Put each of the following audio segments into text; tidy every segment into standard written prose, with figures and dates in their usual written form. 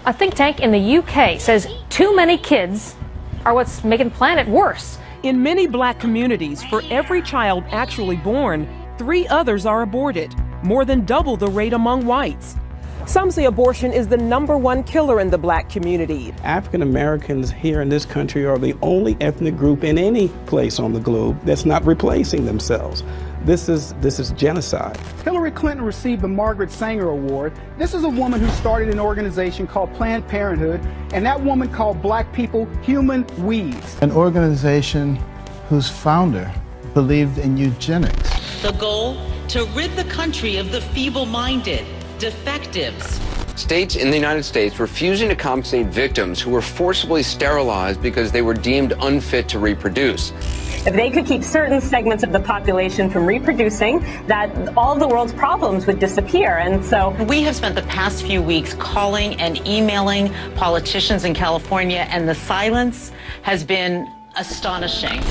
A think tank in the UK says too many kids are what's making the planet worse. In many black communities, for every child actually born, 3 others are aborted, more than double the rate among whites. Some say abortion is the #1 killer in the black community. African Americans here in this country are the only ethnic group in any place on the globe that's not replacing themselves. This is genocide. Hillary Clinton received the Margaret Sanger Award. This is a woman who started an organization called Planned Parenthood, and that woman called black people human weeds. An organization whose founder believed in eugenics. The goal? To rid the country of the feeble-minded, defectives. States in the United States refusing to compensate victims who were forcibly sterilized because they were deemed unfit to reproduce. If they could keep certain segments of the population from reproducing, that all of the world's problems would disappear. And so we have spent the past few weeks calling and emailing politicians in California, and the silence has been astonishing.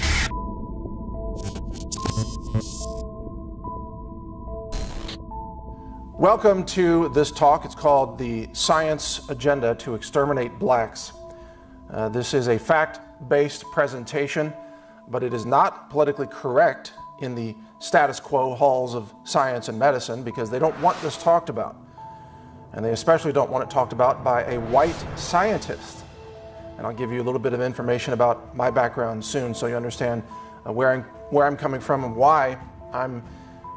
Welcome to this talk. It's called The Science Agenda to Exterminate Blacks. This is a fact-based presentation, but it is not politically correct in the status quo halls of science and medicine because they don't want this talked about. And they especially don't want it talked about by a white scientist. And I'll give you a little bit of information about my background soon so you understand where I'm coming from and why I'm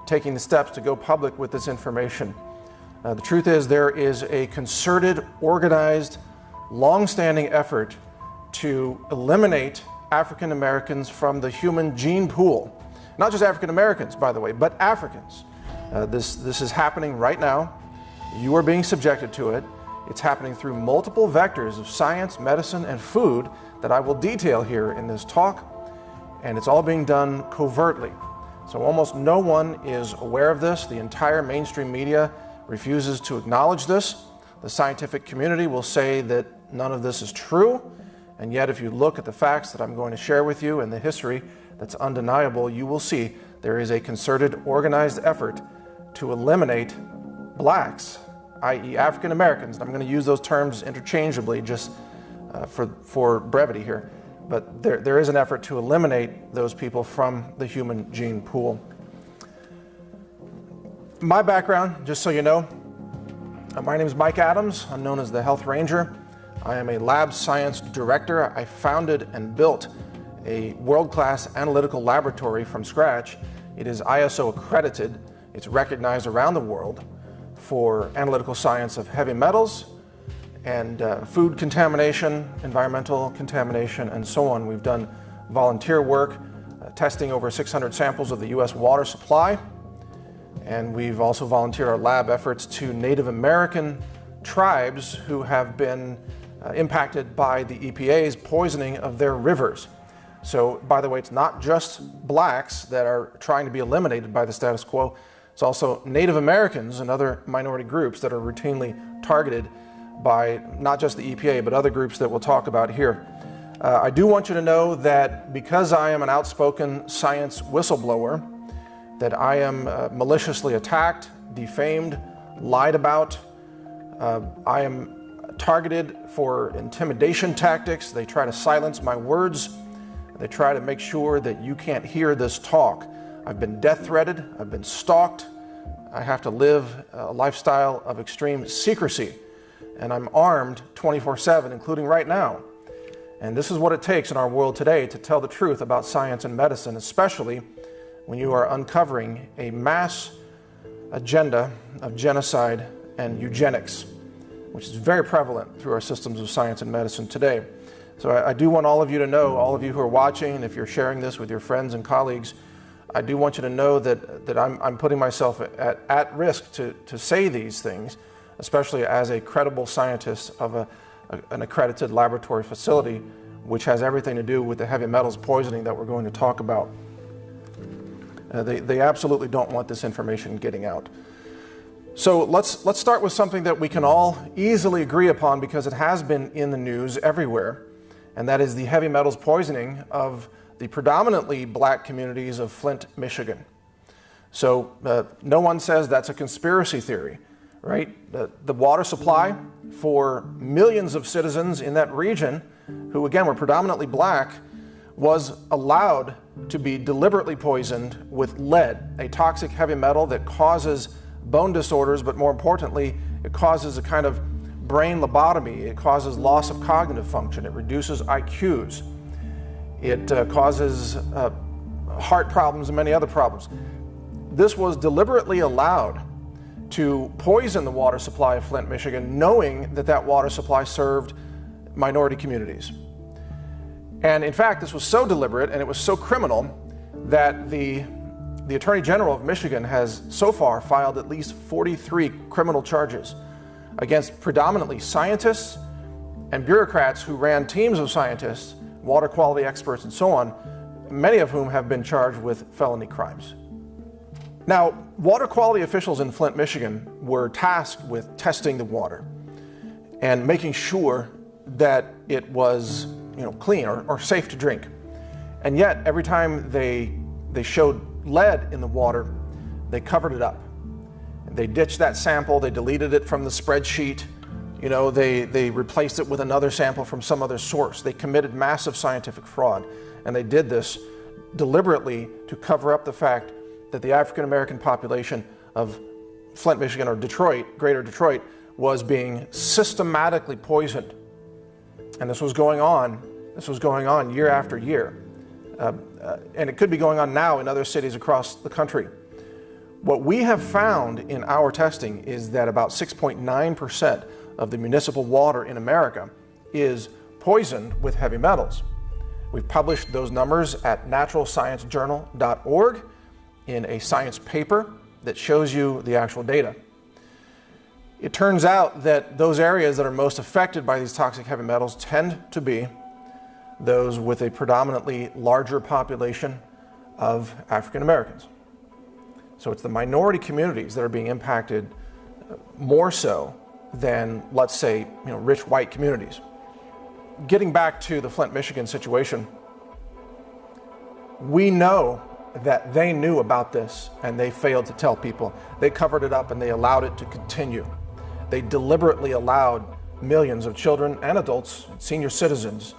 taking the steps to go public with this information. The truth is there is a concerted, organized, long-standing effort to eliminate African Americans from the human gene pool. Not just African Americans, by the way, but Africans. This is happening right now. You are being subjected to it. It's happening through multiple vectors of science, medicine, and food that I will detail here in this talk. And it's all being done covertly. So almost no one is aware of this. The entire mainstream media refuses to acknowledge this. The scientific community will say that none of this is true. And yet if you look at the facts that I'm going to share with you and the history that's undeniable, you will see there is a concerted, organized effort to eliminate blacks, i.e. African Americans. I'm going to use those terms interchangeably just for brevity here. But there is an effort to eliminate those people from the human gene pool. My background, just so you know, my name is Mike Adams. I'm known as the Health Ranger. I am a lab science director. I founded and built a world-class analytical laboratory from scratch. It is ISO accredited. It's recognized around the world for analytical science of heavy metals, and food contamination, environmental contamination, and so on. We've done volunteer work, testing over 600 samples of the U.S. water supply, and we've also volunteered our lab efforts to Native American tribes who have been impacted by the EPA's poisoning of their rivers. So, by the way, it's not just blacks that are trying to be eliminated by the status quo. It's also Native Americans and other minority groups that are routinely targeted by not just the EPA, but other groups that we'll talk about here. I do want you to know that because I am an outspoken science whistleblower, that I am maliciously attacked, defamed, lied about. I am targeted for intimidation tactics. They try to silence my words. They try to make sure that you can't hear this talk. I've been death threatened. I've been stalked. I have to live a lifestyle of extreme secrecy. And I'm armed 24/7, including right now. And this is what it takes in our world today to tell the truth about science and medicine, especially when you are uncovering a mass agenda of genocide and eugenics, which is very prevalent through our systems of science and medicine today. So I do want all of you to know, all of you who are watching, and if you're sharing this with your friends and colleagues, I do want you to know that I'm putting myself at risk to say these things, especially as a credible scientist of an accredited laboratory facility, which has everything to do with the heavy metals poisoning that we're going to talk about. They absolutely don't want this information getting out. So let's start with something that we can all easily agree upon because it has been in the news everywhere, and that is the heavy metals poisoning of the predominantly black communities of Flint, Michigan. So no one says that's a conspiracy theory. Right? The water supply for millions of citizens in that region, who again were predominantly black, was allowed to be deliberately poisoned with lead, a toxic heavy metal that causes bone disorders, but more importantly, it causes a kind of brain lobotomy. It causes loss of cognitive function. It reduces IQs. It causes heart problems and many other problems. This was deliberately allowed to poison the water supply of Flint, Michigan, knowing that that water supply served minority communities. And in fact, this was so deliberate and it was so criminal that the Attorney General of Michigan has so far filed at least 43 criminal charges against predominantly scientists and bureaucrats who ran teams of scientists, water quality experts, and so on, many of whom have been charged with felony crimes. Now, water quality officials in Flint, Michigan were tasked with testing the water and making sure that it was clean or safe to drink. And yet, every time they showed lead in the water, they covered it up. They ditched that sample, they deleted it from the spreadsheet, they replaced it with another sample from some other source. They committed massive scientific fraud, and they did this deliberately to cover up the fact that the African American population of Flint, Michigan, or Detroit, greater Detroit, was being systematically poisoned. And this was going on year after year. And it could be going on now in other cities across the country. What we have found in our testing is that about 6.9% of the municipal water in America is poisoned with heavy metals. We've published those numbers at naturalsciencejournal.org in a science paper that shows you the actual data. It turns out that those areas that are most affected by these toxic heavy metals tend to be those with a predominantly larger population of African Americans. So it's the minority communities that are being impacted more so than, let's say, rich white communities. Getting back to the Flint, Michigan situation, we know that they knew about this and they failed to tell people. They covered it up and they allowed it to continue. They deliberately allowed millions of children and adults, senior citizens,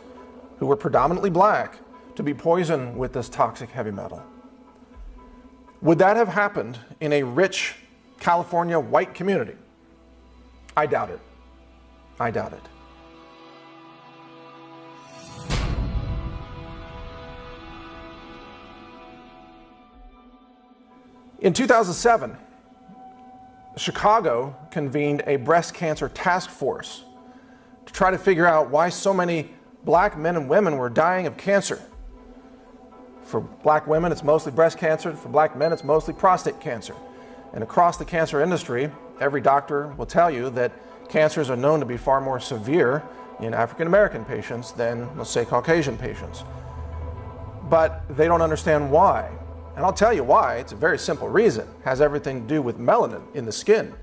who were predominantly black, to be poisoned with this toxic heavy metal. Would that have happened in a rich California white community? I doubt it. I doubt it. In 2007, Chicago convened a breast cancer task force to try to figure out why so many black men and women were dying of cancer. For black women, it's mostly breast cancer. For black men, it's mostly prostate cancer. And across the cancer industry, every doctor will tell you that cancers are known to be far more severe in African American patients than, let's say, Caucasian patients. But they don't understand why. And I'll tell you why. It's a very simple reason. It has everything to do with melanin in the skin.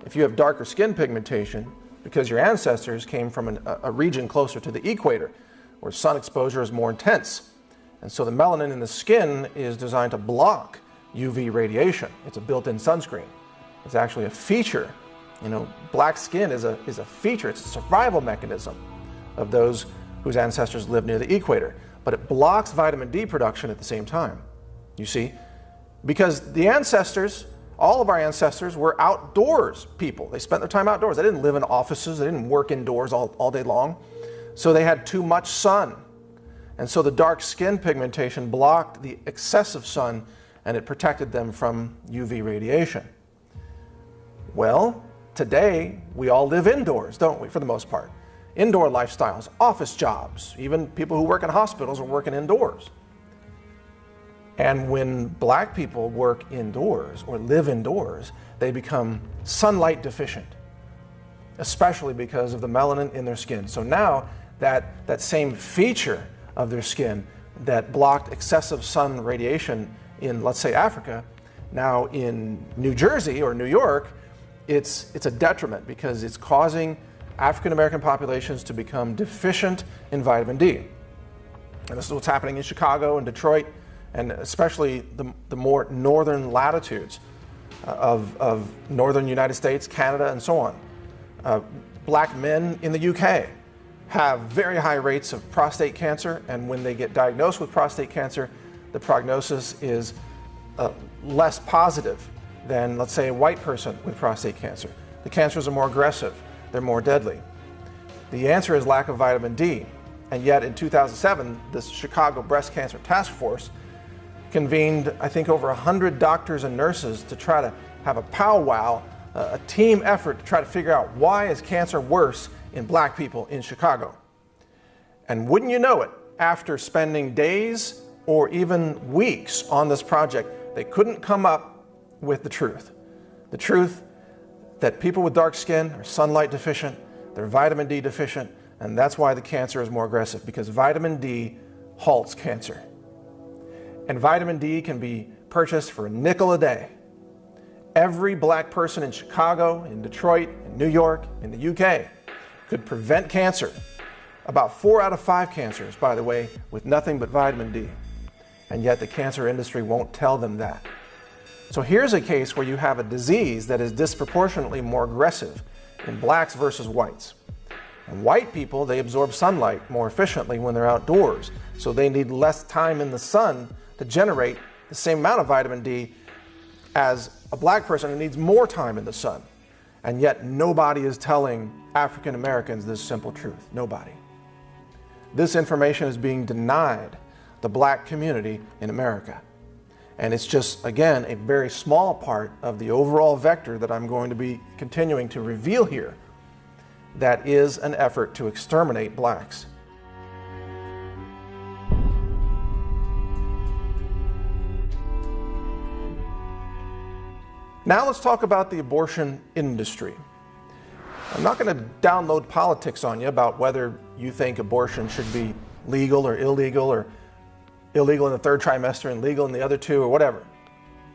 If you have darker skin pigmentation, because your ancestors came from a region closer to the equator, where sun exposure is more intense. And so the melanin in the skin is designed to block UV radiation. It's a built-in sunscreen. It's actually a feature. Black skin is a feature. It's a survival mechanism of those whose ancestors lived near the equator. But it blocks vitamin D production at the same time. You see, because the ancestors, all of our ancestors, were outdoors people. They spent their time outdoors. They didn't live in offices. They didn't work indoors all day long. So they had too much sun. And so the dark skin pigmentation blocked the excessive sun and it protected them from UV radiation. Well, today we all live indoors, don't we, for the most part? Indoor lifestyles, office jobs, even people who work in hospitals are working indoors. And when black people work indoors or live indoors, they become sunlight deficient, especially because of the melanin in their skin. So now that same feature of their skin that blocked excessive sun radiation in, let's say, Africa, now in New Jersey or New York, it's a detriment because it's causing African American populations to become deficient in vitamin D. And this is what's happening in Chicago and Detroit, and especially the more northern latitudes of northern United States, Canada, and so on. Black men in the UK have very high rates of prostate cancer, and when they get diagnosed with prostate cancer, the prognosis is less positive than, let's say, a white person with prostate cancer. The cancers are more aggressive, they're more deadly. The answer is lack of vitamin D, and yet in 2007, this Chicago Breast Cancer Task Force convened, I think, over 100 doctors and nurses to try to have a powwow, a team effort to try to figure out why is cancer worse in black people in Chicago. And wouldn't you know it, after spending days or even weeks on this project, they couldn't come up with the truth. The truth that people with dark skin are sunlight deficient, they're vitamin D deficient, and that's why the cancer is more aggressive, because vitamin D halts cancer. And vitamin D can be purchased for $0.05 a day. Every black person in Chicago, in Detroit, in New York, in the UK could prevent cancer. About 4 out of 5 cancers, by the way, with nothing but vitamin D. And yet the cancer industry won't tell them that. So here's a case where you have a disease that is disproportionately more aggressive in blacks versus whites. And white people, they absorb sunlight more efficiently when they're outdoors, so they need less time in the sun to generate the same amount of vitamin D as a black person who needs more time in the sun. And yet nobody is telling African Americans this simple truth. Nobody. This information is being denied the black community in America. And it's just, again, a very small part of the overall vector that I'm going to be continuing to reveal here that is an effort to exterminate blacks. Now let's talk about the abortion industry. I'm not going to download politics on you about whether you think abortion should be legal or illegal in the 3rd trimester and legal in the other 2 or whatever.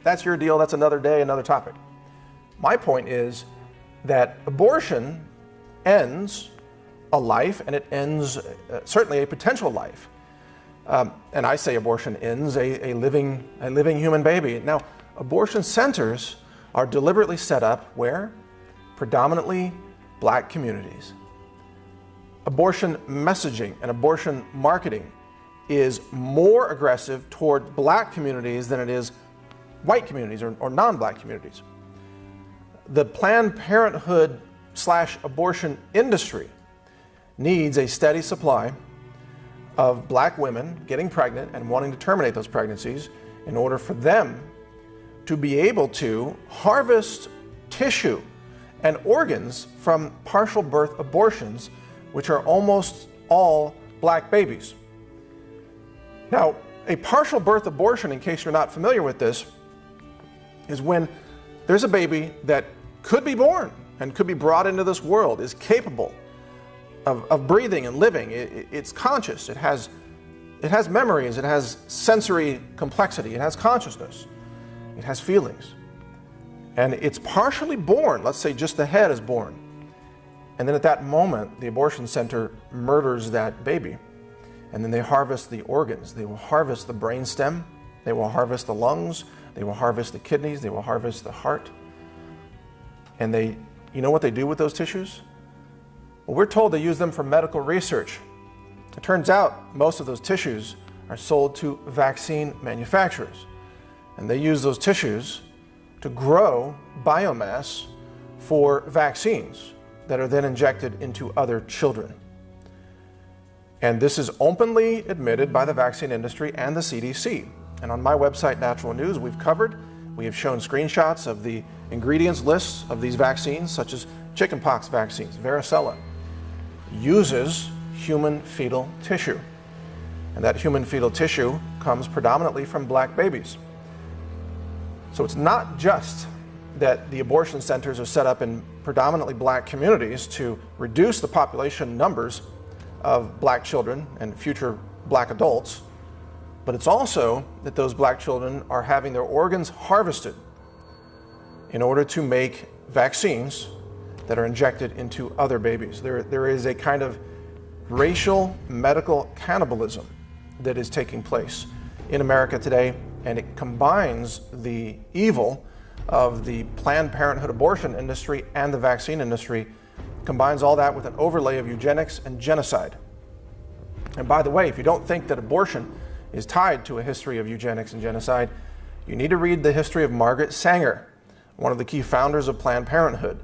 That's your deal. That's another day, another topic. My point is that abortion ends a life, and it ends certainly a potential life. And I say abortion ends a living human baby. Now, abortion centers are deliberately set up where? Predominantly black communities. Abortion messaging and abortion marketing is more aggressive toward black communities than it is white communities or non-black communities. The Planned Parenthood / abortion industry needs a steady supply of black women getting pregnant and wanting to terminate those pregnancies in order for them to be able to harvest tissue and organs from partial birth abortions, which are almost all black babies. Now, a partial birth abortion, in case you're not familiar with this, is when there's a baby that could be born and could be brought into this world, is capable of breathing and living. It's conscious, it has memories, it has sensory complexity, it has consciousness, it has feelings. And it's partially born, let's say just the head is born. And then at that moment, the abortion center murders that baby. And then they harvest the organs. They will harvest the brainstem, they will harvest the lungs, they will harvest the kidneys, they will harvest the heart. And you know what they do with those tissues? Well, we're told they use them for medical research. It turns out most of those tissues are sold to vaccine manufacturers. And they use those tissues to grow biomass for vaccines that are then injected into other children. And this is openly admitted by the vaccine industry and the CDC. And on my website, Natural News, we have shown screenshots of the ingredients lists of these vaccines, such as chickenpox vaccines. Varicella uses human fetal tissue. And that human fetal tissue comes predominantly from black babies. So it's not just that the abortion centers are set up in predominantly black communities to reduce the population numbers of black children and future black adults, but it's also that those black children are having their organs harvested in order to make vaccines that are injected into other babies. There is a kind of racial medical cannibalism that is taking place in America today, and it combines the evil of the Planned Parenthood abortion industry and the vaccine industry combines all that with an overlay of eugenics and genocide. And by the way, if you don't think that abortion is tied to a history of eugenics and genocide, you need to read the history of Margaret Sanger, one of the key founders of Planned Parenthood,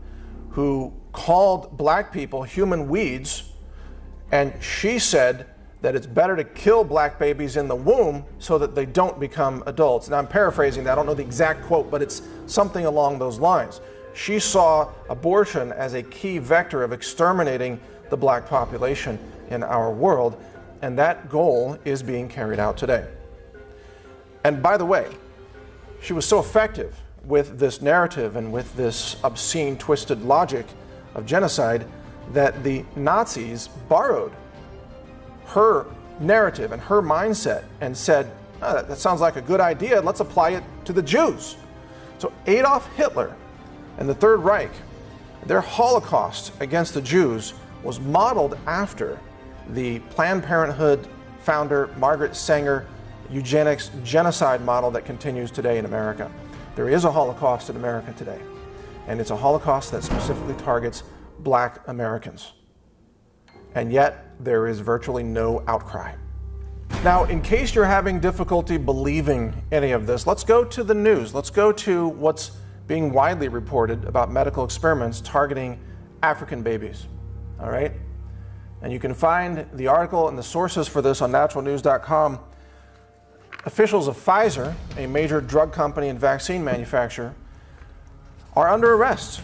who called black people human weeds, and she said that it's better to kill black babies in the womb so that they don't become adults. Now I'm paraphrasing that, I don't know the exact quote, but it's something along those lines. She saw abortion as a key vector of exterminating the black population in our world, and that goal is being carried out today. And by the way, she was so effective with this narrative and with this obscene, twisted logic of genocide that the Nazis borrowed her narrative and her mindset and said, oh, that sounds like a good idea, let's apply it to the Jews. So Adolf Hitler and the Third Reich, their Holocaust against the Jews was modeled after the Planned Parenthood founder Margaret Sanger eugenics genocide model that continues today in America. There is a Holocaust in America today, and it's a Holocaust that specifically targets black Americans. And yet, there is virtually no outcry. Now, in case you're having difficulty believing any of this, let's go to the news. Let's go to what's being widely reported about medical experiments targeting African babies, all right? And you can find the article and the sources for this on naturalnews.com. Officials of Pfizer, a major drug company and vaccine manufacturer, are under arrest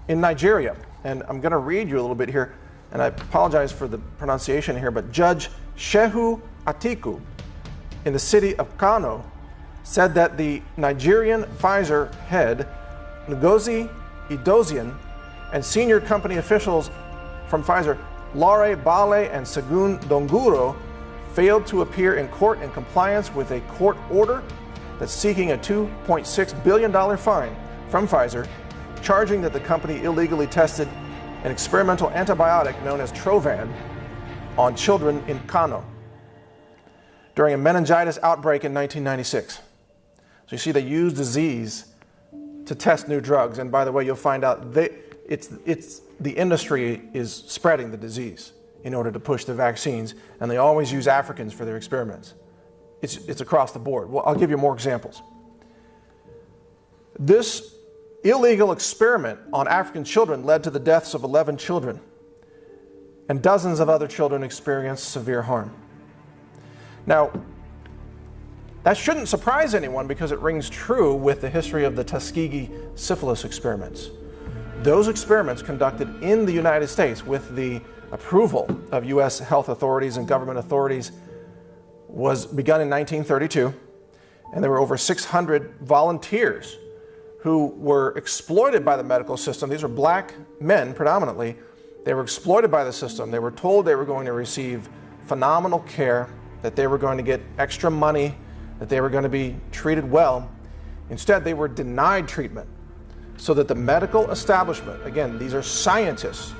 in Nigeria. And I'm going to read you a little bit here, and I apologize for the pronunciation here, but Judge Shehu Atiku in the city of Kano said that the Nigerian Pfizer head, Ngozi Edozian, and senior company officials from Pfizer, Laure Bale and Segun Donguro, failed to appear in court in compliance with a court order that's seeking a $2.6 billion fine from Pfizer, charging that the company illegally tested an experimental antibiotic known as Trovan on children in Kano during a meningitis outbreak in 1996. So you see, they use disease to test new drugs, and by the way, you'll find out the industry is spreading the disease in order to push the vaccines, and they always use Africans for their experiments. It's across the board. Well, I'll give you more examples. This illegal experiment on African children led to the deaths of 11 children, and dozens of other children experienced severe harm. Now, that shouldn't surprise anyone because it rings true with the history of the Tuskegee syphilis experiments. Those experiments conducted in the United States with the approval of U.S. health authorities and government authorities was begun in 1932, and there were over 600 volunteers who were exploited by the medical system. These were black men predominantly. They were exploited by the system. They were told they were going to receive phenomenal care, that they were going to get extra money, that they were going to be treated well. Instead, they were denied treatment so that the medical establishment, again, these are scientists,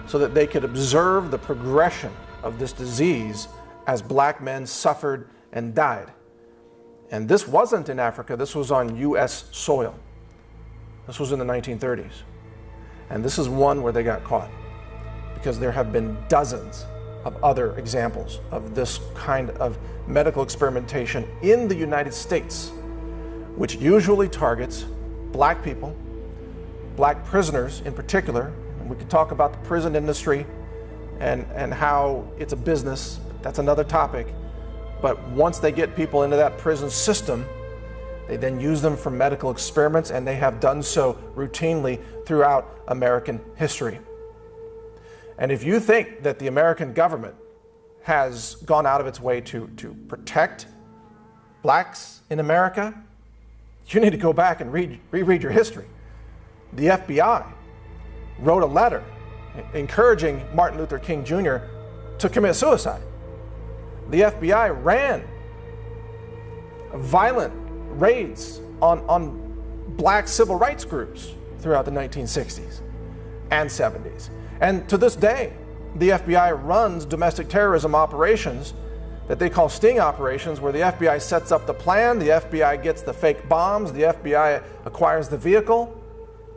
so that they could observe the progression of this disease as black men suffered and died. And this wasn't in Africa, this was on U.S. soil. This was in the 1930s. And this is one where they got caught, because there have been dozens of other examples of this kind of medical experimentation in the United States, which usually targets black people, black prisoners in particular. And we could talk about the prison industry and how it's a business. That's another topic. But once they get people into that prison system, they then use them for medical experiments, and they have done so routinely throughout American history. And if you think that the American government has gone out of its way to protect blacks in America, you need to go back and reread your history. The FBI wrote a letter encouraging Martin Luther King Jr. to commit suicide. The FBI ran violent raids on black civil rights groups throughout the 1960s and 70s. And to this day, the FBI runs domestic terrorism operations that they call sting operations, where the FBI sets up the plan, the FBI gets the fake bombs, the FBI acquires the vehicle,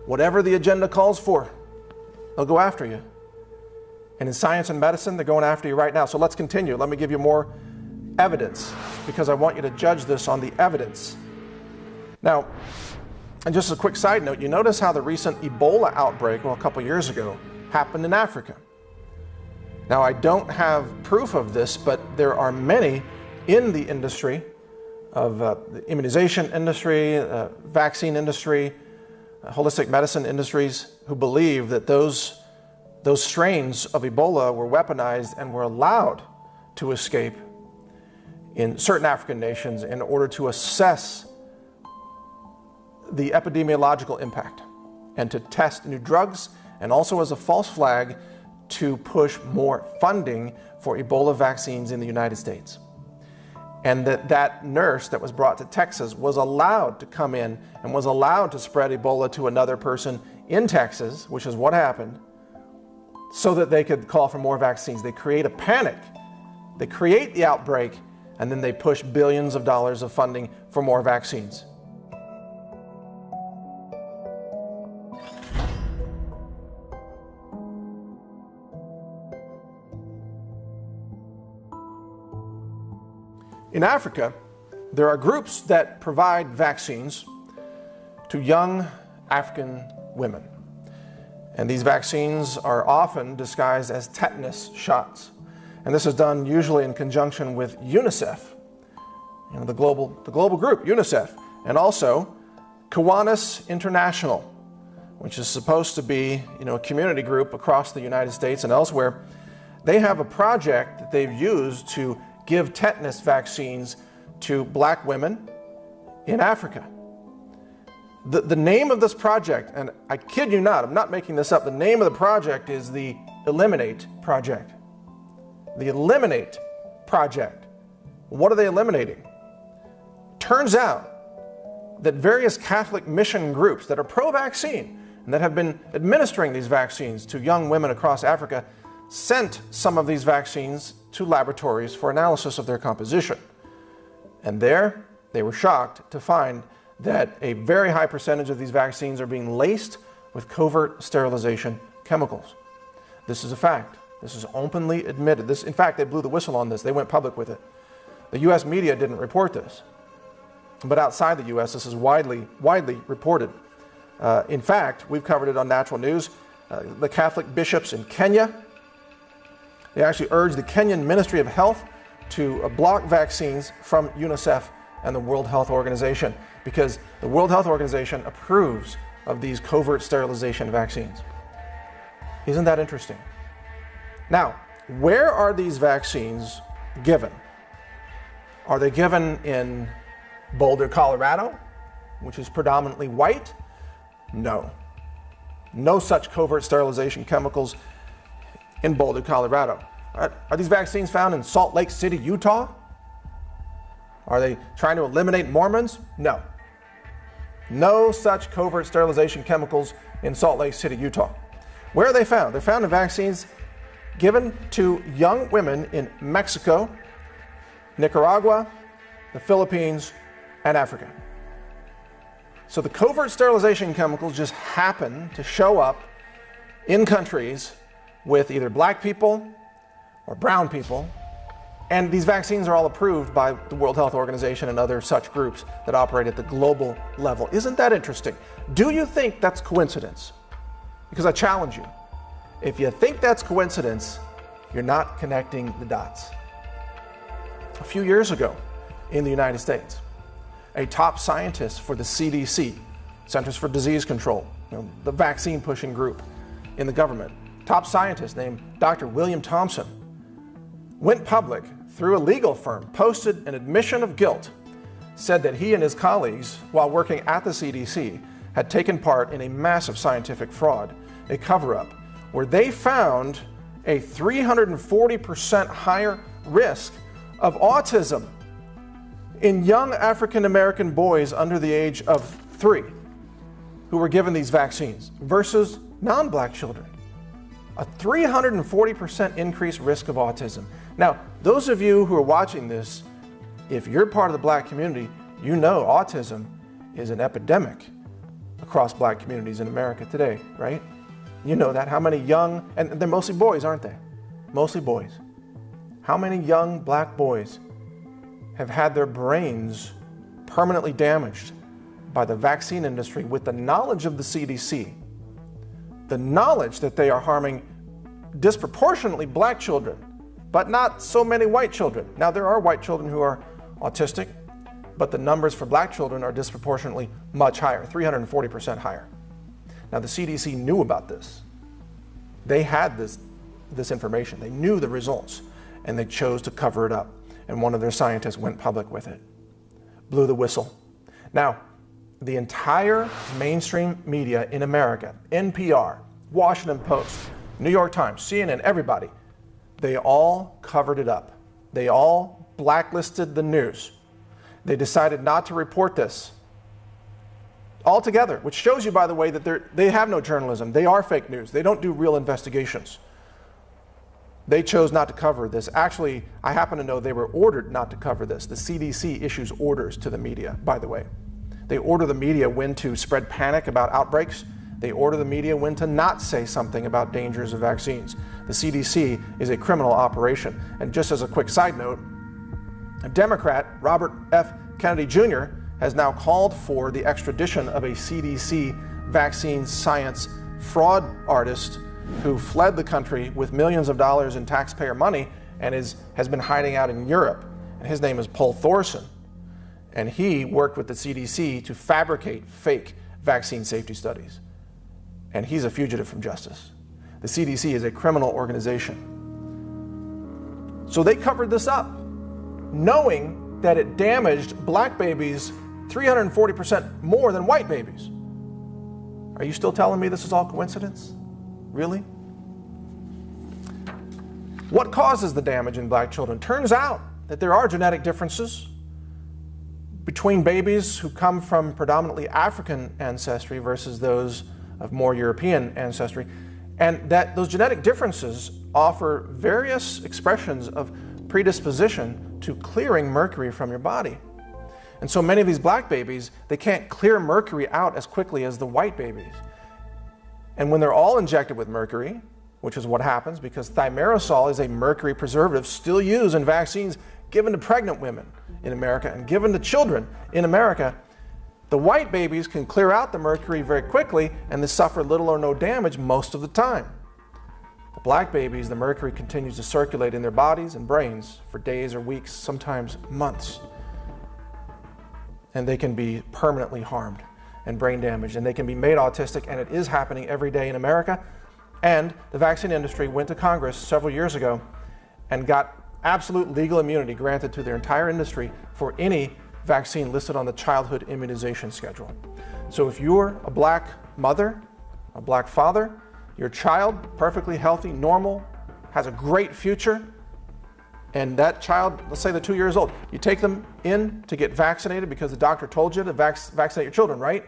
whatever the agenda calls for, they'll go after you. And in science and medicine, they're going after you right now. So let's continue. Let me give you more evidence, because I want you to judge this on the evidence. Now, and just a quick side note, you notice how the recent Ebola outbreak, well, a couple years ago, happened in Africa. Now, I don't have proof of this, but there are many in the industry of the immunization industry, vaccine industry, holistic medicine industries who believe that those strains of Ebola were weaponized and were allowed to escape in certain African nations in order to assess the epidemiological impact and to test new drugs, and also as a false flag to push more funding for Ebola vaccines in the United States. And that nurse that was brought to Texas was allowed to come in and was allowed to spread Ebola to another person in Texas, which is what happened, so that they could call for more vaccines. They create a panic. They create the outbreak, and then they push billions of dollars of funding for more vaccines. In Africa, there are groups that provide vaccines to young African women. And these vaccines are often disguised as tetanus shots. And this is done usually in conjunction with UNICEF, the global group, UNICEF, and also Kiwanis International, which is supposed to be a community group across the United States and elsewhere. They have a project that they've used to give tetanus vaccines to black women in Africa. The name of this project, and I kid you not, I'm not making this up, the name of the project is the Eliminate Project. The Eliminate Project. What are they eliminating? Turns out that various Catholic mission groups that are pro-vaccine and that have been administering these vaccines to young women across Africa sent some of these vaccines to laboratories for analysis of their composition. And there, they were shocked to find that a very high percentage of these vaccines are being laced with covert sterilization chemicals. This is a fact. This is openly admitted. In fact, they blew the whistle on this. They went public with it. The U.S. media didn't report this. But outside the U.S., this is widely reported. In fact, we've covered it on Natural News. The Catholic bishops in Kenya, they actually urged the Kenyan Ministry of Health to block vaccines from UNICEF and the World Health Organization, because the World Health Organization approves of these covert sterilization vaccines. Isn't that interesting? Now, where are these vaccines given? Are they given in Boulder, Colorado, which is predominantly white? No. No such covert sterilization chemicals in Boulder, Colorado. Are these vaccines found in Salt Lake City, Utah? Are they trying to eliminate Mormons? No. No such covert sterilization chemicals in Salt Lake City, Utah. Where are they found? They're found in vaccines given to young women in Mexico, Nicaragua, the Philippines, and Africa. So the covert sterilization chemicals just happen to show up in countries with either black people or brown people, and these vaccines are all approved by the World Health Organization and other such groups that operate at the global level. Isn't that interesting? Do you think that's coincidence? Because I challenge you. If you think that's coincidence, you're not connecting the dots. A few years ago in the United States, a top scientist for the CDC, Centers for Disease Control, the vaccine pushing group in the government, top scientist named Dr. William Thompson, went public through a legal firm, posted an admission of guilt, said that he and his colleagues, while working at the CDC, had taken part in a massive scientific fraud, a cover-up, where they found a 340% higher risk of autism in young African American boys under the age of 3 who were given these vaccines versus non-black children. A 340% increased risk of autism. Now, those of you who are watching this, if you're part of the black community, you know autism is an epidemic across black communities in America today, right? You know that. How many young, and they're mostly boys, aren't they? mostly boys. How many young black boys have had their brains permanently damaged by the vaccine industry with the knowledge of the CDC, the knowledge that they are harming disproportionately black children, but not so many white children. Now, there are white children who are autistic, but the numbers for black children are disproportionately much higher, 340% higher. Now, the CDC knew about this. They had this information. They knew the results, and they chose to cover it up. And one of their scientists went public with it, blew the whistle. Now, the entire mainstream media in America, NPR, Washington Post, New York Times, CNN, everybody, they all covered it up. They all blacklisted the news. They decided not to report this altogether, which shows you, by the way, that they have no journalism. They are fake news. They don't do real investigations. They chose not to cover this. Actually, I happen to know they were ordered not to cover this. The CDC issues orders to the media, by the way. They order the media when to spread panic about outbreaks. They order the media when to not say something about dangers of vaccines. The CDC is a criminal operation. And just as a quick side note, a Democrat, Robert F. Kennedy Jr., has now called for the extradition of a CDC vaccine science fraud artist who fled the country with millions of dollars in taxpayer money and has been hiding out in Europe. And his name is Paul Thorson. And he worked with the CDC to fabricate fake vaccine safety studies. And he's a fugitive from justice. The CDC is a criminal organization. So they covered this up, knowing that it damaged black babies 340% more than white babies. Are you still telling me this is all coincidence? Really? What causes the damage in black children? Turns out that there are genetic differences between babies who come from predominantly African ancestry versus those of more European ancestry, and that those genetic differences offer various expressions of predisposition to clearing mercury from your body. And so many of these black babies, they can't clear mercury out as quickly as the white babies. And when they're all injected with mercury, which is what happens because thimerosal is a mercury preservative still used in vaccines given to pregnant women in America and given to children in America, the white babies can clear out the mercury very quickly and they suffer little or no damage most of the time. The black babies, the mercury continues to circulate in their bodies and brains for days or weeks, sometimes months. And they can be permanently harmed and brain damaged, and they can be made autistic, and it is happening every day in America. And the vaccine industry went to Congress several years ago and got absolute legal immunity granted to their entire industry for any vaccine listed on the childhood immunization schedule. So if you're a black mother, a black father, your child, perfectly healthy, normal, has a great future, and that child, let's say they're 2 years old, you take them in to get vaccinated because the doctor told you to vaccinate your children, right?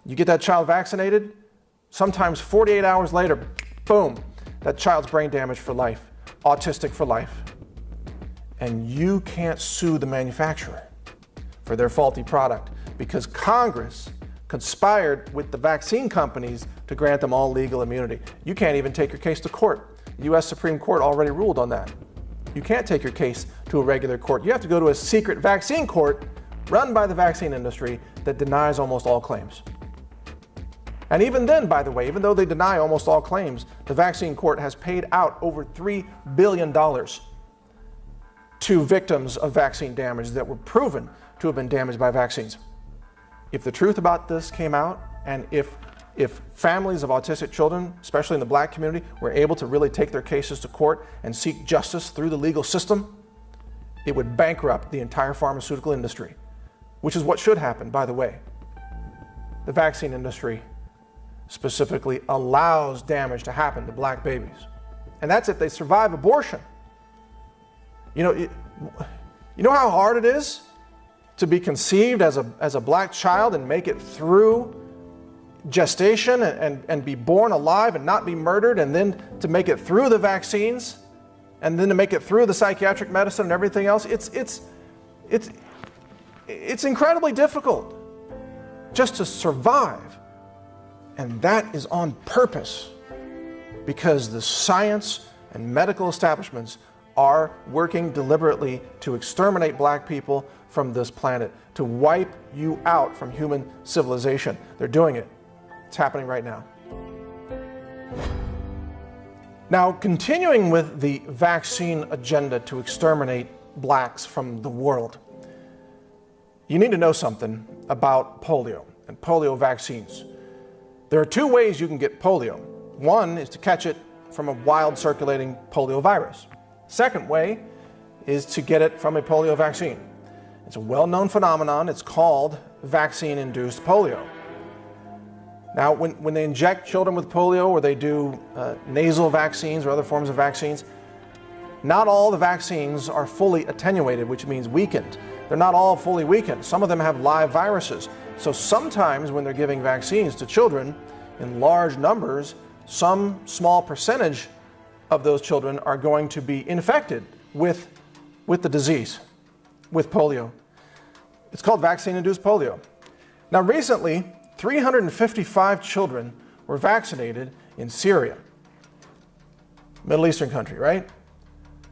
You get that child vaccinated, sometimes 48 hours later, boom, that child's brain damaged for life, autistic for life. And you can't sue the manufacturer for their faulty product because Congress conspired with the vaccine companies to grant them all legal immunity. You can't even take your case to court. The U.S. Supreme Court already ruled on that. You can't take your case to a regular court. You have to go to a secret vaccine court run by the vaccine industry that denies almost all claims. And even then, by the way, even though they deny almost all claims, the vaccine court has paid out over $3 billion to victims of vaccine damage that were proven to have been damaged by vaccines. If the truth about this came out, and if families of autistic children, especially in the black community, were able to really take their cases to court and seek justice through the legal system, it would bankrupt the entire pharmaceutical industry, which is what should happen, by the way. The vaccine industry specifically allows damage to happen to black babies. And that's if they survive abortion. You know how hard it is to be conceived as a black child and make it through gestation and be born alive and not be murdered, and then to make it through the vaccines, and then to make it through the psychiatric medicine and everything else. It's incredibly difficult just to survive. And that is on purpose because the science and medical establishments are working deliberately to exterminate black people from this planet, to wipe you out from human civilization. They're doing it. It's happening right now. Now, continuing with the vaccine agenda to exterminate blacks from the world, you need to know something about polio and polio vaccines. There are two ways you can get polio. One is to catch it from a wild circulating polio virus. Second way is to get it from a polio vaccine. It's a well-known phenomenon. It's called vaccine-induced polio. Now, when they inject children with polio, or they do nasal vaccines or other forms of vaccines, not all the vaccines are fully attenuated, which means weakened. They're not all fully weakened. Some of them have live viruses. So sometimes when they're giving vaccines to children in large numbers, some small percentage of those children are going to be infected with the disease, with polio. It's called vaccine-induced polio. Now, recently, 355 children were vaccinated in Syria, Middle Eastern country, right?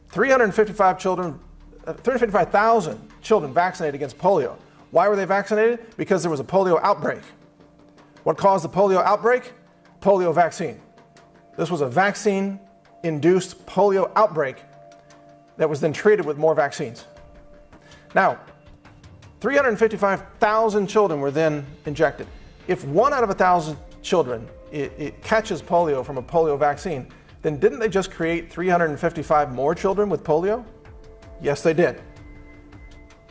355,000 children vaccinated against polio. Why were they vaccinated? Because there was a polio outbreak. What caused the polio outbreak? Polio vaccine. This was a vaccine-induced polio outbreak that was then treated with more vaccines. Now, 355,000 children were then injected. If 1 out of 1,000 children it catches polio from a polio vaccine, then didn't they just create 355 more children with polio? Yes, they did.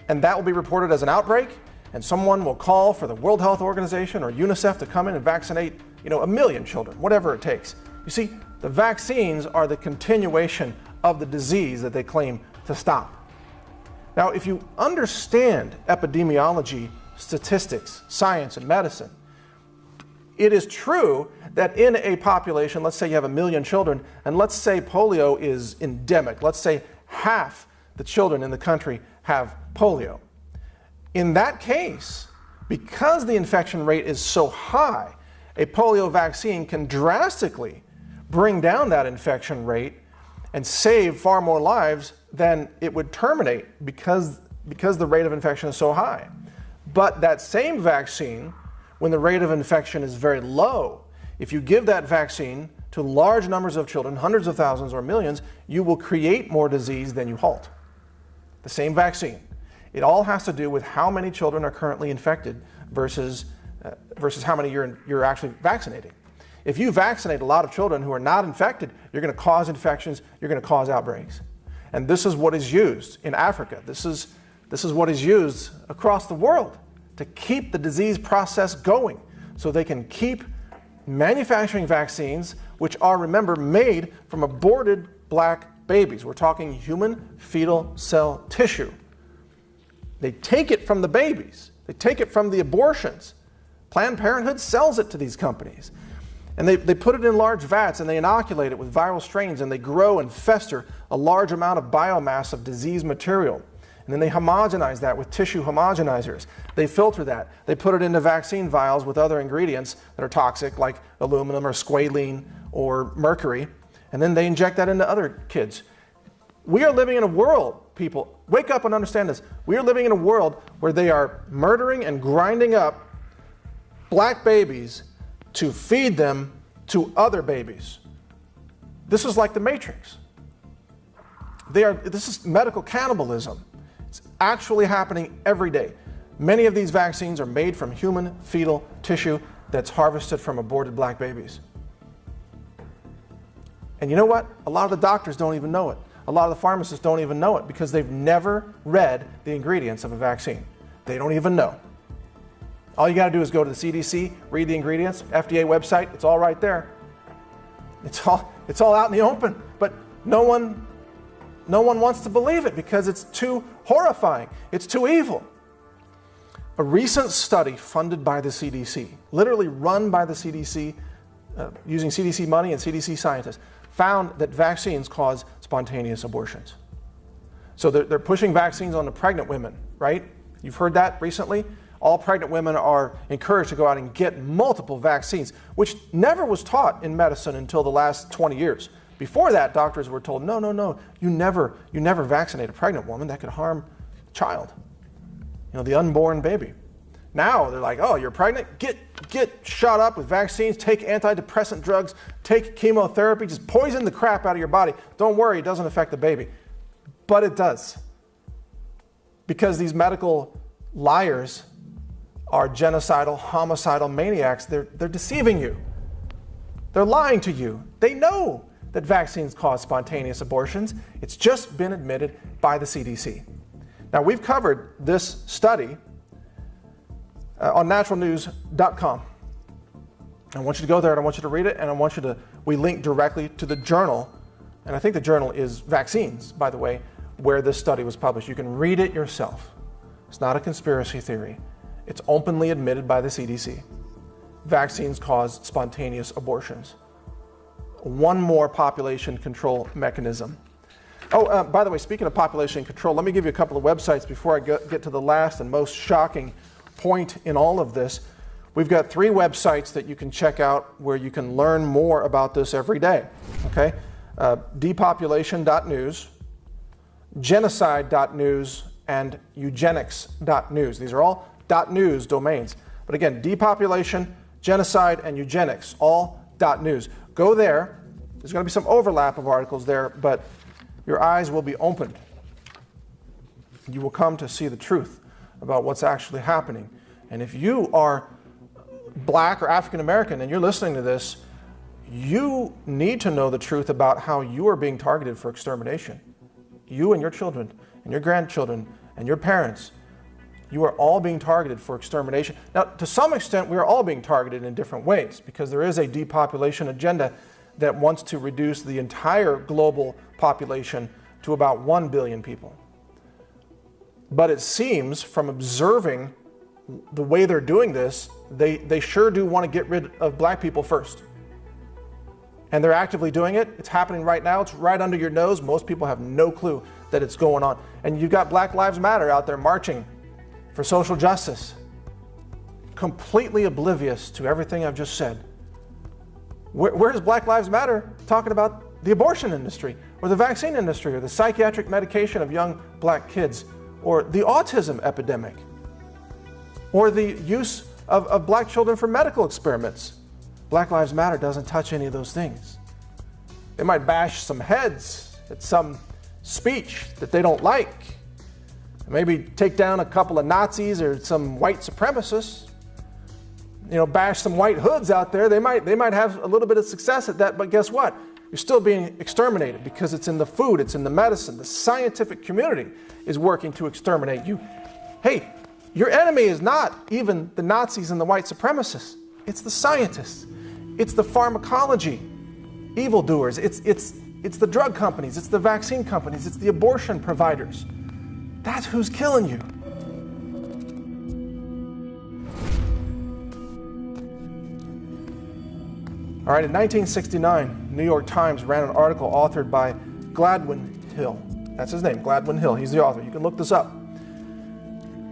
And that will be reported as an outbreak, and someone will call for the World Health Organization or UNICEF to come in and vaccinate, 1 million children, whatever it takes. You see, the vaccines are the continuation of the disease that they claim to stop. Now, if you understand epidemiology, statistics, science, and medicine, it is true that in a population, let's say you have 1 million children, and let's say polio is endemic. Let's say half the children in the country have polio. In that case, because the infection rate is so high, a polio vaccine can drastically bring down that infection rate and save far more lives than it would terminate because the rate of infection is so high. But that same vaccine, when the rate of infection is very low, if you give that vaccine to large numbers of children, hundreds of thousands or millions, you will create more disease than you halt. The same vaccine. It all has to do with how many children are currently infected versus how many you're actually vaccinating. If you vaccinate a lot of children who are not infected, you're going to cause infections, you're going to cause outbreaks. And this is what is used in Africa. This is what is used across the world to keep the disease process going, so they can keep manufacturing vaccines, which are, remember, made from aborted black babies. We're talking human fetal cell tissue. They take it from the babies. They take it from the abortions. Planned Parenthood sells it to these companies. And they put it in large vats and they inoculate it with viral strains, and they grow and fester a large amount of biomass of disease material. And then they homogenize that with tissue homogenizers. They filter that. They put it into vaccine vials with other ingredients that are toxic, like aluminum or squalene or mercury. And then they inject that into other kids. We are living in a world, people, wake up and understand this. We are living in a world where they are murdering and grinding up black babies to feed them to other babies. This is like the Matrix. This is medical cannibalism. It's actually happening every day. Many of these vaccines are made from human fetal tissue that's harvested from aborted black babies. And you know what? A lot of the doctors don't even know it. A lot of the pharmacists don't even know it because they've never read the ingredients of a vaccine. They don't even know. All you got to do is go to the CDC, read the ingredients, FDA website, it's all right there. It's all out in the open, but no one wants to believe it because it's too horrifying. It's too evil. A recent study funded by the CDC, literally run by the CDC, using CDC money and CDC scientists, found that vaccines cause spontaneous abortions. So they're pushing vaccines on the pregnant women, right? You've heard that recently? All pregnant women are encouraged to go out and get multiple vaccines, which never was taught in medicine until the last 20 years. Before that, doctors were told, no, no, no, you never vaccinate a pregnant woman. That could harm the child, the unborn baby. Now they're like, oh, you're pregnant? Get shot up with vaccines, take antidepressant drugs, take chemotherapy, just poison the crap out of your body. Don't worry, it doesn't affect the baby. But it does. Because these medical liars are genocidal, homicidal maniacs. They're deceiving you. They're lying to you. They know that vaccines cause spontaneous abortions. It's just been admitted by the CDC. Now, we've covered this study on naturalnews.com. I want you to go there and I want you to read it, and we link directly to the journal, and I think the journal is Vaccines, by the way, where this study was published. You can read it yourself. It's not a conspiracy theory. It's openly admitted by the CDC. Vaccines cause spontaneous abortions. One more population control mechanism. Oh, by the way, speaking of population control, let me give you a couple of websites before I get to the last and most shocking point in all of this. We've got 3 websites that you can check out where you can learn more about this every day. Okay? Depopulation.news, genocide.news, and eugenics.news. These are all .news domains. But again, depopulation, genocide, and eugenics, all .news. Go there. There's going to be some overlap of articles there, but your eyes will be opened. You will come to see the truth about what's actually happening. And if you are black or African American and you're listening to this, you need to know the truth about how you are being targeted for extermination. You and your children and your grandchildren and your parents, you are all being targeted for extermination. Now, to some extent, we are all being targeted in different ways because there is a depopulation agenda that wants to reduce the entire global population to about 1 billion people. But it seems from observing the way they're doing this, they sure do want to get rid of black people first. And they're actively doing it. It's happening right now. It's right under your nose. Most people have no clue that it's going on. And you've got Black Lives Matter out there marching for social justice, completely oblivious to everything I've just said. Where does Black Lives Matter talking about the abortion industry or the vaccine industry or the psychiatric medication of young black kids or the autism epidemic or the use of black children for medical experiments? Black Lives Matter doesn't touch any of those things. They might bash some heads at some speech that they don't like, maybe take down a couple of Nazis or some white supremacists, bash some white hoods out there. They might have a little bit of success at that, but guess what? You're still being exterminated because it's in the food, it's in the medicine. The scientific community is working to exterminate you. Hey, your enemy is not even the Nazis and the white supremacists. It's the scientists. It's the pharmacology evildoers. It's the drug companies. It's the vaccine companies. It's the abortion providers. That's who's killing you. All right, in 1969, New York Times ran an article authored by Gladwin Hill. That's his name, Gladwin Hill. He's the author. You can look this up.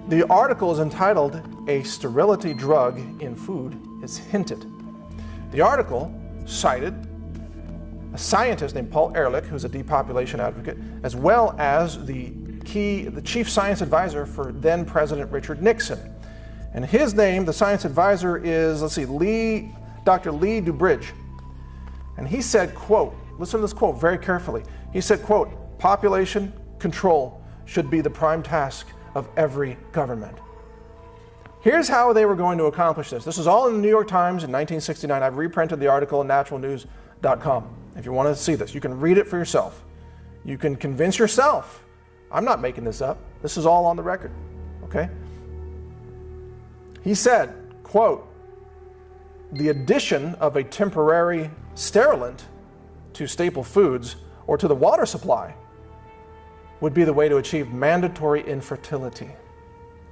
The article is entitled, "A Sterility Drug in Food is Hinted." The article cited a scientist named Paul Ehrlich, who's a depopulation advocate, as well as the chief science advisor for then President Richard Nixon. And his name, the science advisor, is, Dr. Lee Dubridge. And he said, quote, listen to this quote very carefully. He said, quote, "Population control should be the prime task of every government." Here's how they were going to accomplish this. This is all in the New York Times in 1969. I've reprinted the article on naturalnews.com. If you want to see this, you can read it for yourself. You can convince yourself. I'm not making this up. This is all on the record, okay? He said, quote, "The addition of a temporary sterilant to staple foods or to the water supply would be the way to achieve mandatory infertility."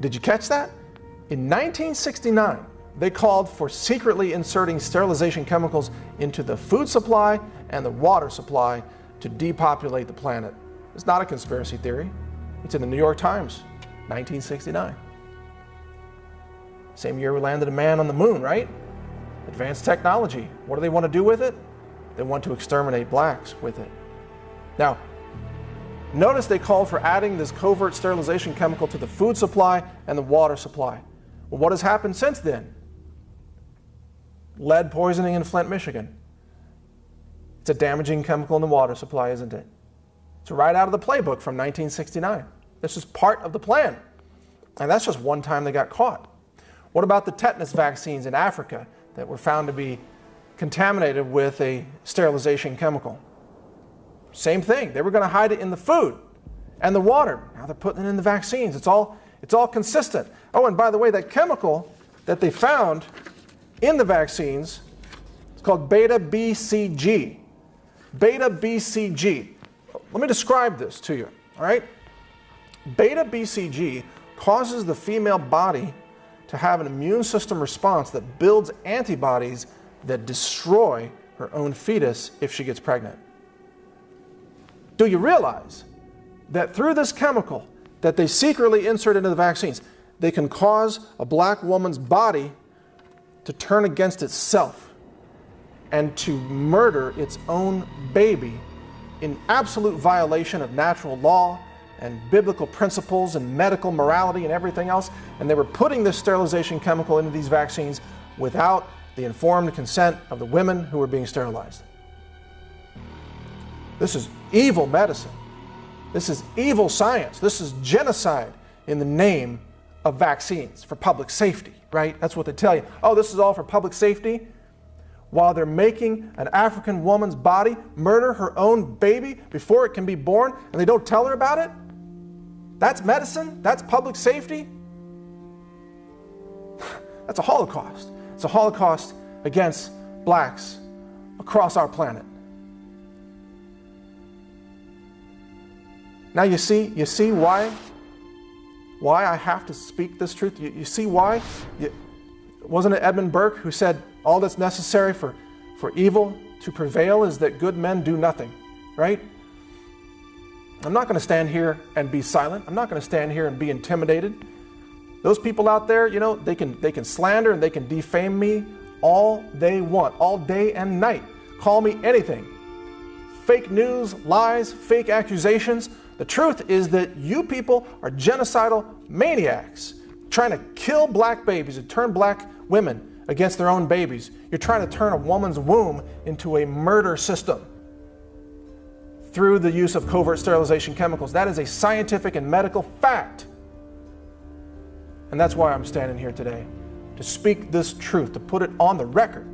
Did you catch that? In 1969, they called for secretly inserting sterilization chemicals into the food supply and the water supply to depopulate the planet. It's not a conspiracy theory. It's in the New York Times, 1969. Same year we landed a man on the moon, right? Advanced technology. What do they want to do with it? They want to exterminate blacks with it. Now, notice they called for adding this covert sterilization chemical to the food supply and the water supply. Well, what has happened since then? Lead poisoning in Flint, Michigan. It's a damaging chemical in the water supply, isn't it? It's right out of the playbook from 1969. This is part of the plan. And that's just one time they got caught. What about the tetanus vaccines in Africa that were found to be contaminated with a sterilization chemical? Same thing. They were going to hide it in the food and the water. Now they're putting it in the vaccines. It's all consistent. Oh, and by the way, that chemical that they found in the vaccines, it's called beta-BCG. Beta-BCG. Let me describe this to you, all right? Beta-BCG causes the female body to have an immune system response that builds antibodies that destroy her own fetus if she gets pregnant. Do you realize that through this chemical that they secretly insert into the vaccines, they can cause a black woman's body to turn against itself and to murder its own baby in absolute violation of natural law and biblical principles and medical morality and everything else? And they were putting this sterilization chemical into these vaccines without the informed consent of the women who were being sterilized. This is evil medicine. This is evil science. This is genocide in the name of vaccines for public safety, right? That's what they tell you. Oh, this is all for public safety, while they're making an African woman's body murder her own baby before it can be born, and they don't tell her about it? That's medicine? That's public safety? That's a Holocaust. It's a Holocaust against blacks across our planet. Now you see why I have to speak this truth? You see why? Wasn't it Edmund Burke who said, all that's necessary for evil to prevail is that good men do nothing, right? I'm not going to stand here and be silent. I'm not going to stand here and be intimidated. Those people out there, you know, they can slander and they can defame me all they want, all day and night. Call me anything. Fake news, lies, fake accusations. The truth is that you people are genocidal maniacs trying to kill black babies and turn black women against their own babies. You're trying to turn a woman's womb into a murder system through the use of covert sterilization chemicals. That is a scientific and medical fact. And that's why I'm standing here today, to speak this truth, to put it on the record,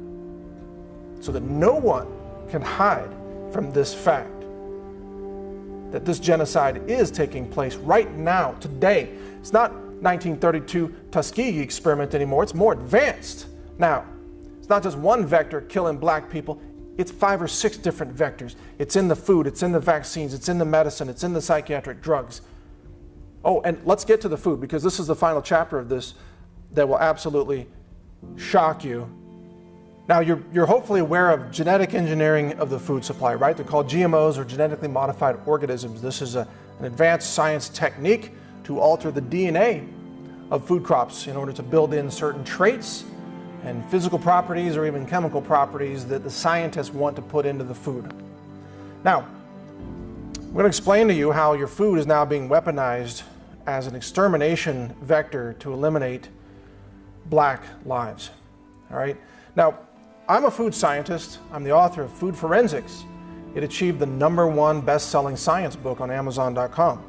so that no one can hide from this fact, that this genocide is taking place right now, today. It's not 1932 Tuskegee experiment anymore. It's more advanced now. It's not just one vector killing black people. It's 5 or 6 different vectors. It's in the food, it's in the vaccines, it's in the medicine, it's in the psychiatric drugs. Oh, and let's get to the food, because this is the final chapter of this that will absolutely shock you. Now, you're hopefully aware of genetic engineering of the food supply, right? They're called GMOs, or genetically modified organisms. This is an advanced science technique to alter the DNA of food crops in order to build in certain traits and physical properties or even chemical properties that the scientists want to put into the food. Now, I'm going to explain to you how your food is now being weaponized as an extermination vector to eliminate black lives. All right? Now, I'm a food scientist. I'm the author of Food Forensics. It achieved the #1 best-selling science book on Amazon.com.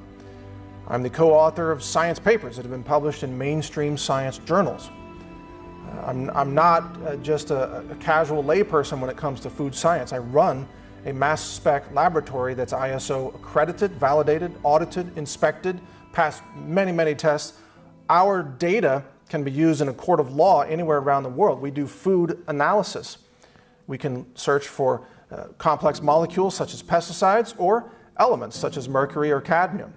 I'm the co-author of science papers that have been published in mainstream science journals. I'm not just a casual layperson when it comes to food science. I run a mass spec laboratory that's ISO accredited, validated, audited, inspected, passed many, many tests. Our data can be used in a court of law anywhere around the world. We do food analysis. We can search for complex molecules such as pesticides or elements such as mercury or cadmium.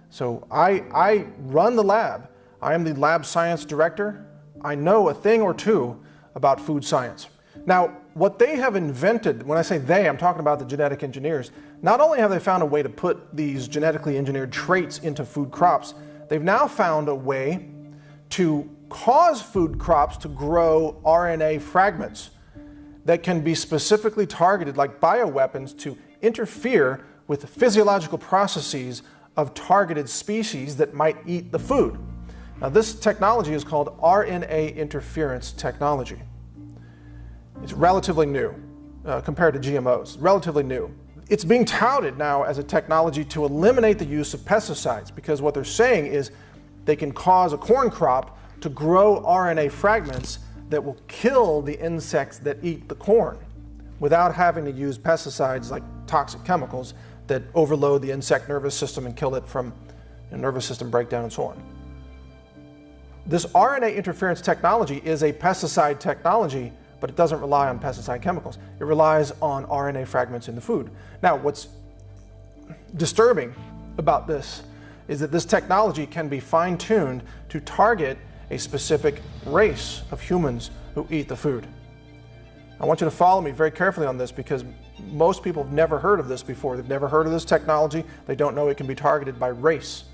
So I run the lab. I am the lab science director. I know a thing or two about food science. Now, what they have invented, when I say they, I'm talking about the genetic engineers, not only have they found a way to put these genetically engineered traits into food crops, they've now found a way to cause food crops to grow RNA fragments that can be specifically targeted, like bioweapons, to interfere with the physiological processes of targeted species that might eat the food. Now, this technology is called RNA interference technology. It's relatively new compared to GMOs, relatively new. It's being touted now as a technology to eliminate the use of pesticides, because what they're saying is they can cause a corn crop to grow RNA fragments that will kill the insects that eat the corn without having to use pesticides like toxic chemicals that overload the insect nervous system and kill it from nervous system breakdown and so on. This RNA interference technology is a pesticide technology, but it doesn't rely on pesticide chemicals. It relies on RNA fragments in the food. Now, what's disturbing about this is that this technology can be fine-tuned to target a specific race of humans who eat the food. I want you to follow me very carefully on this, because most people have never heard of this before. They've never heard of this technology. They don't know it can be targeted by race.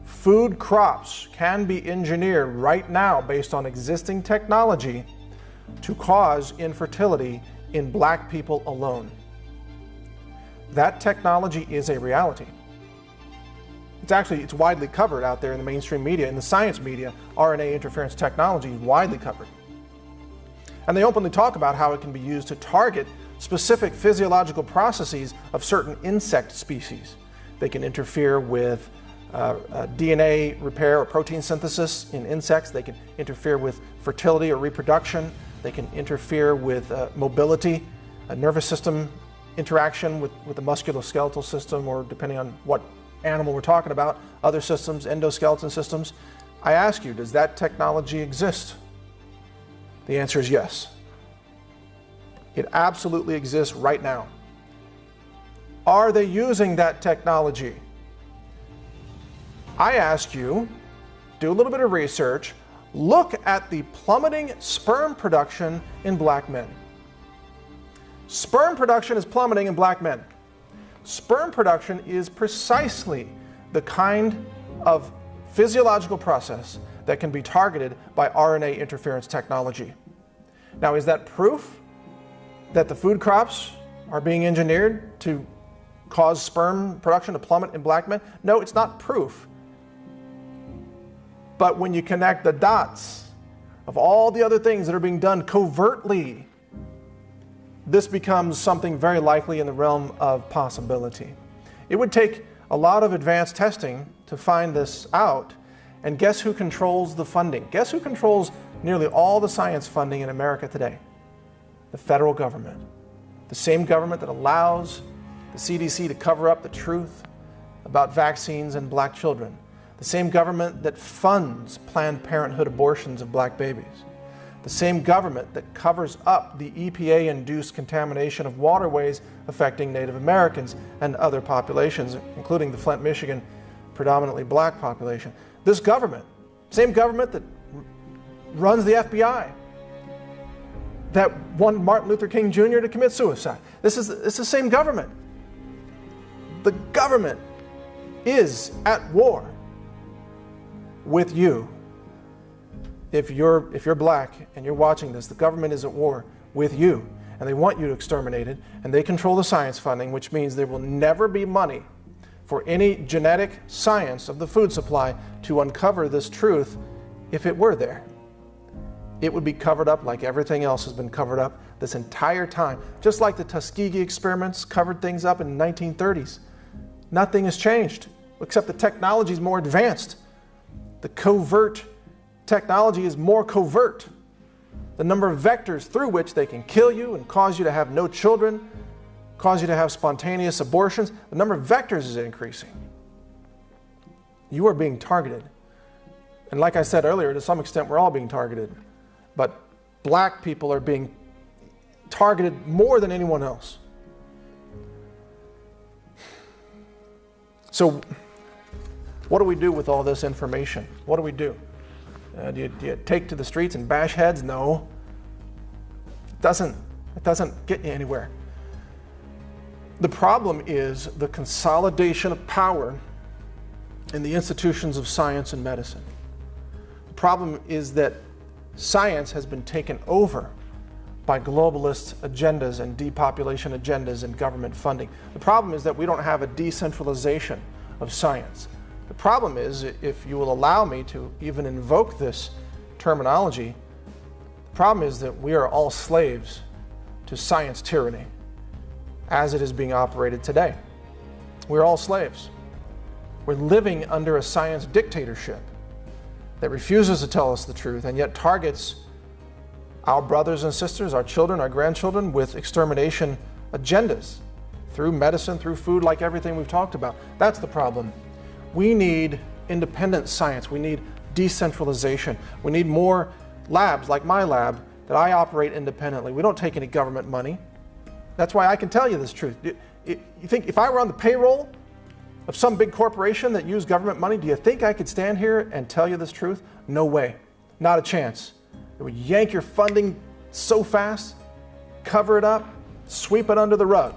Food crops can be engineered right now based on existing technology to cause infertility in black people alone. That technology is a reality. It's widely covered out there in the mainstream media, in the science media. RNA interference technology is widely covered. And they openly talk about how it can be used to target specific physiological processes of certain insect species. They can interfere with DNA repair or protein synthesis in insects. They can interfere with fertility or reproduction. They can interfere with mobility, a nervous system interaction with the musculoskeletal system, or depending on what animal we're talking about, other systems, endoskeleton systems. I ask you, does that technology exist? The answer is yes. It absolutely exists right now. Are they using that technology? I ask you, do a little bit of research, look at the plummeting sperm production in black men. Sperm production is plummeting in black men. Sperm production is precisely the kind of physiological process that can be targeted by RNA interference technology. Now, is that proof that the food crops are being engineered to cause sperm production to plummet in black men? No, it's not proof. But when you connect the dots of all the other things that are being done covertly, this becomes something very likely in the realm of possibility. It would take a lot of advanced testing to find this out. And guess who controls the funding? Guess who controls nearly all the science funding in America today? The federal government. The same government that allows the CDC to cover up the truth about vaccines and black children. The same government that funds Planned Parenthood abortions of black babies. The same government that covers up the EPA-induced contamination of waterways affecting Native Americans and other populations, including the Flint, Michigan, predominantly black population. This government, same government that runs the FBI, that wanted Martin Luther King Jr. to commit suicide. It's the same government. The government is at war with you. If you're black and you're watching this, the government is at war with you, and they want you to exterminate it, and they control the science funding, which means there will never be money for any genetic science of the food supply to uncover this truth. If it were there, it would be covered up like everything else has been covered up this entire time. Just like the Tuskegee experiments covered things up in the 1930s. Nothing has changed, except the technology is more advanced. The covert technology is more covert. The number of vectors through which they can kill you and cause you to have no children, cause you to have spontaneous abortions, the number of vectors is increasing. You are being targeted. And like I said earlier, to some extent, we're all being targeted. But black people are being targeted more than anyone else. So what do we do with all this information? What do we do? Do you take to the streets and bash heads? No. It doesn't get you anywhere. The problem is the consolidation of power in the institutions of science and medicine. The problem is that science has been taken over by globalist agendas and depopulation agendas and government funding. The problem is that we don't have a decentralization of science. The problem is, if you will allow me to even invoke this terminology, the problem is that we are all slaves to science tyranny as it is being operated today. We're all slaves. We're living under a science dictatorship that refuses to tell us the truth and yet targets our brothers and sisters, our children, our grandchildren with extermination agendas through medicine, through food, like everything we've talked about. That's the problem. We need independent science. We need decentralization. We need more labs like my lab that I operate independently. We don't take any government money. That's why I can tell you this truth. You think if I were on the payroll of some big corporation that used government money, do you think I could stand here and tell you this truth? No way. Not a chance. It would yank your funding so fast, cover it up, sweep it under the rug.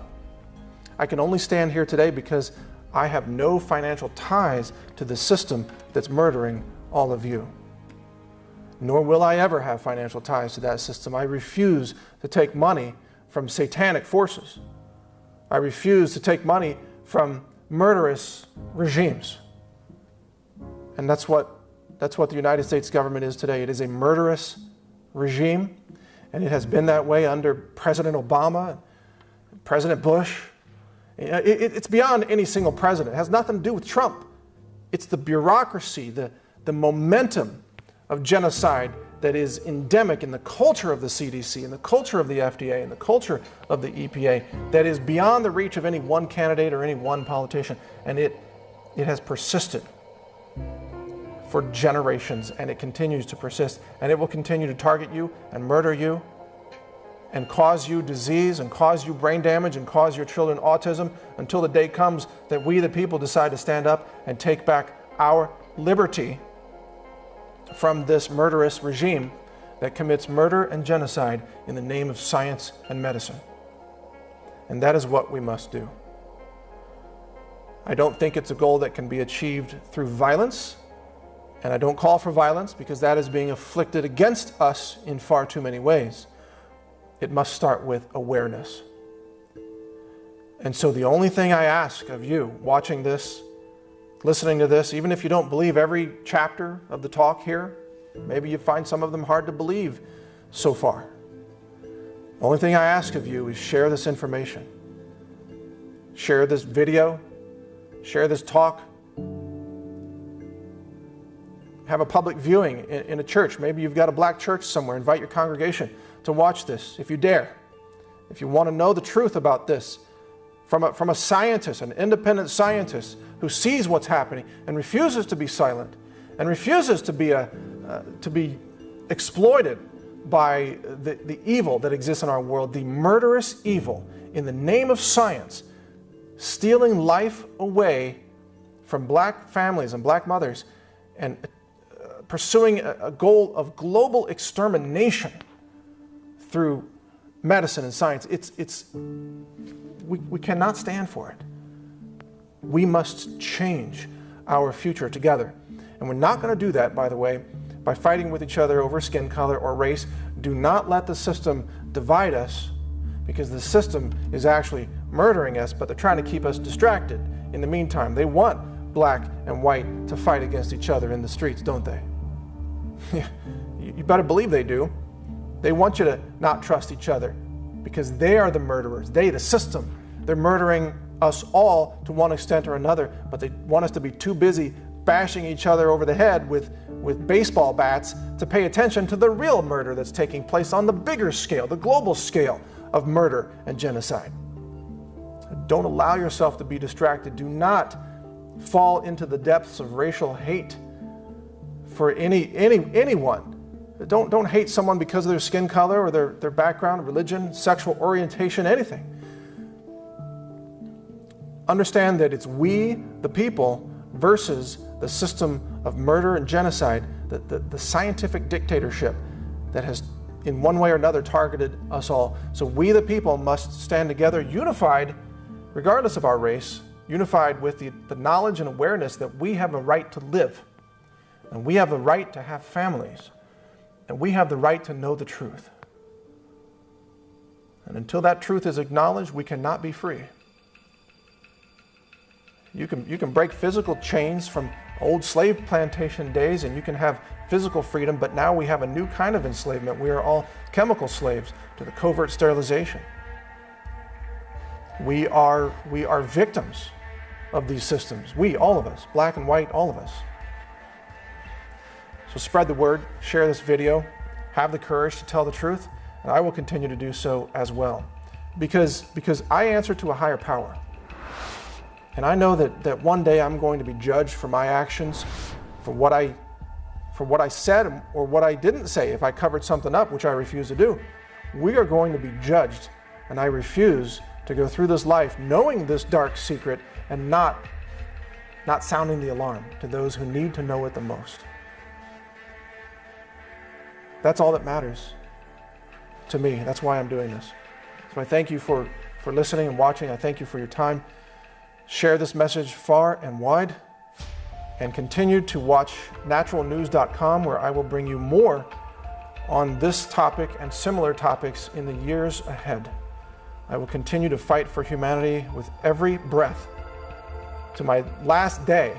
I can only stand here today because I have no financial ties to the system that's murdering all of you. Nor will I ever have financial ties to that system. I refuse to take money from satanic forces. I refuse to take money from murderous regimes. And that's what the United States government is today. It is a murderous regime, and it has been that way under President Obama, President Bush. It's beyond any single president. It has nothing to do with Trump. It's the bureaucracy, the momentum of genocide that is endemic in the culture of the CDC, in the culture of the FDA, in the culture of the EPA, that is beyond the reach of any one candidate or any one politician. And it has persisted for generations, and it continues to persist. And it will continue to target you and murder you and cause you disease and cause you brain damage and cause your children autism until the day comes that we, the people, decide to stand up and take back our liberty from this murderous regime that commits murder and genocide in the name of science and medicine. And that is what we must do. I don't think it's a goal that can be achieved through violence, and I don't call for violence because that is being inflicted against us in far too many ways. It must start with awareness. And so the only thing I ask of you watching this, listening to this, even if you don't believe every chapter of the talk here, maybe you find some of them hard to believe so far. The only thing I ask of you is share this information. Share this video. Share this talk. Have a public viewing in a church. Maybe you've got a black church somewhere. Invite your congregation to watch this if you dare. If you want to know the truth about this from a scientist, an independent scientist who sees what's happening and refuses to be silent and refuses to be exploited by the evil that exists in our world, the murderous evil in the name of science, stealing life away from black families and black mothers and pursuing a goal of global extermination through medicine and science. We cannot stand for it. We must change our future together. And we're not going to do that, by the way, by fighting with each other over skin color or race. Do not let the system divide us, because the system is actually murdering us, but they're trying to keep us distracted. In the meantime, they want black and white to fight against each other in the streets, don't they? You better believe they do. They want you to not trust each other because they are the murderers. They, the system, they're murdering us all to one extent or another, but they want us to be too busy bashing each other over the head with baseball bats to pay attention to the real murder that's taking place on the bigger scale, the global scale of murder and genocide. Don't allow yourself to be distracted. Do not fall into the depths of racial hate for anyone. Don't hate someone because of their skin color or their background, religion, sexual orientation, anything. Understand that it's we, the people, versus the system of murder and genocide, the scientific dictatorship that has in one way or another targeted us all. So we, the people, must stand together, unified, regardless of our race, unified with the knowledge and awareness that we have a right to live, and we have the right to have families, and we have the right to know the truth. And until that truth is acknowledged, we cannot be free. You can break physical chains from old slave plantation days, and you can have physical freedom, but now we have a new kind of enslavement. We are all chemical slaves to the covert sterilization. We are victims of these systems. We, all of us, black and white, all of us. So spread the word, share this video, have the courage to tell the truth, and I will continue to do so as well. Because I answer to a higher power. And I know that one day I'm going to be judged for my actions, for what I said or what I didn't say if I covered something up, which I refuse to do. We are going to be judged, and I refuse to go through this life knowing this dark secret and not sounding the alarm to those who need to know it the most. That's all that matters to me. That's why I'm doing this. So I thank you for listening and watching. I thank you for your time. Share this message far and wide, and continue to watch naturalnews.com, where I will bring you more on this topic and similar topics in the years ahead. I will continue to fight for humanity with every breath. To my last day,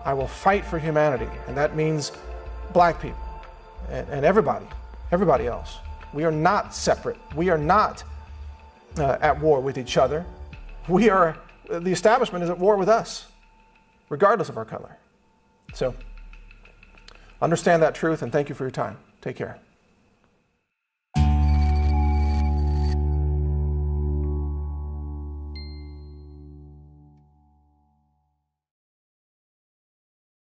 I will fight for humanity, and that means black people and everybody else. We are not separate. We are not at war with each other. The establishment is at war with us, regardless of our color. So understand that truth, and thank you for your time. Take care.